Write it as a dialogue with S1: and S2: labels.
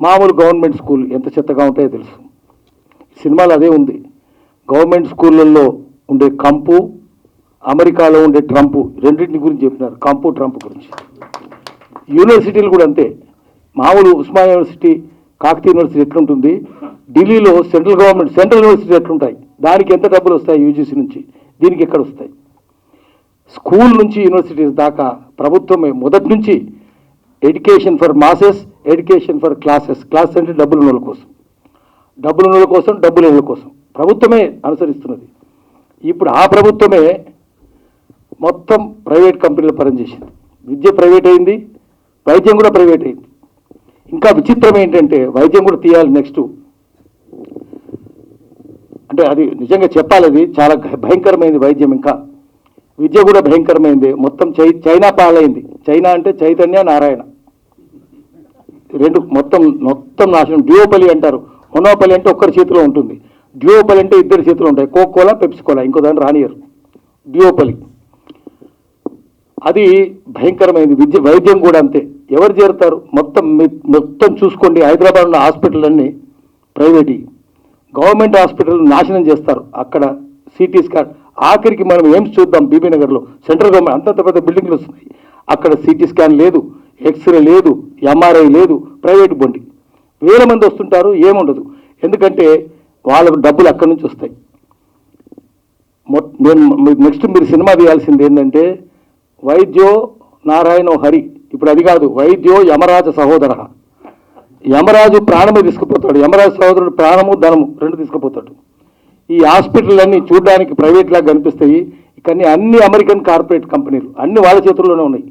S1: మామూలు government school ఎంత చెత్తగా ఉంటాయో తెలుసు. సినిమాలో అదే ఉంది. గవర్నమెంట్ స్కూళ్ళల్లో ఉండే కంపు, అమెరికాలో ఉండే ట్రంప్, రెండింటిని గురించి చెప్పినారు, కంపు ట్రంప్ గురించి. యూనివర్సిటీలు కూడా అంతే. మామూలు ఉస్మానియా యూనివర్సిటీ, కాకతీయ యూనివర్సిటీ ఎట్లుంటుంది, ఢిల్లీలో సెంట్రల్ యూనివర్సిటీ ఎట్లుంటాయి, దానికి ఎంత డబ్బులు వస్తాయి యూజీసీ నుంచి, దీనికి ఎక్కడ వస్తాయి? స్కూల్ నుంచి యూనివర్సిటీస్ దాకా ప్రభుత్వమే మొదటి నుంచి education for masses, education for classes. Class అంటే డబ్బులు ఉన్నోళ్ళ కోసం, డబ్బులు ఇళ్ళ కోసం ప్రభుత్వమే అనుసరిస్తున్నది. ఇప్పుడు ఆ ప్రభుత్వమే మొత్తం ప్రైవేట్ కంపెనీలు పనిచేసింది. విద్య ప్రైవేట్ అయింది, వైద్యం కూడా ప్రైవేట్ అయింది. ఇంకా విచిత్రం ఏంటంటే వైద్యం కూడా తీయాలి నెక్స్ట్. అంటే అది నిజంగా చెప్పాలి, అది చాలా భయంకరమైంది వైద్యం. ఇంకా విద్య కూడా భయంకరమైంది. మొత్తం చైనా పాలైంది. చైనా అంటే చైతన్య నారాయణ, రెండు మొత్తం నాశనం. డ్యూయోపలి అంటారు. మొనోపలి అంటే ఒక్కరి చేతిలో ఉంటుంది, డ్యూయోపలి అంటే ఇద్దరి చేతిలో ఉంటాయి. కోకోలా, పెప్సికోలా, ఇంకో దాన్ని రానియరు. డ్యూయోపలి అది భయంకరమైంది. వైద్యం కూడా అంతే. ఎవరు చేరుతారు? మొత్తం చూసుకోండి. హైదరాబాద్లో హాస్పిటల్ అన్నీ ప్రైవేట్, గవర్నమెంట్ హాస్పిటల్ నాశనం చేస్తారు. అక్కడ సిటీ స్కాన్, ఆఖరికి మనం ఎయిమ్స్ చూద్దాం, బీబీ నగర్లో సెంట్రల్ గవర్నమెంట్ అంతంత పెద్ద బిల్డింగ్లు వస్తున్నాయి, అక్కడ సిటీ స్కాన్ లేదు, ఎక్స్రే లేదు, ఎంఆర్ఐ లేదు, ప్రైవేట్ బండి. వేల మంది వస్తుంటారు, ఏముండదు. ఎందుకంటే వాళ్ళకు డబ్బులు అక్కడి నుంచి వస్తాయి. నెక్స్ట్ మీరు సినిమా తీయాల్సింది ఏంటంటే వైద్యో నారాయణో హరి. ఇప్పుడు అది కాదు, వైద్యో యమరాజ సహోదర. యమరాజు ప్రాణము తీసుకుపోతాడు, యమరాజు సహోదరుడు ప్రాణము ధనము రెండు తీసుకుపోతాడు. ఈ హాస్పిటల్ అన్నీ చూడడానికి ప్రైవేట్ లాగా కనిపిస్తాయి, కానీ అన్ని అమెరికన్ కార్పొరేట్ కంపెనీలు, అన్ని వాళ్ళ చేతుల్లోనే ఉన్నాయి.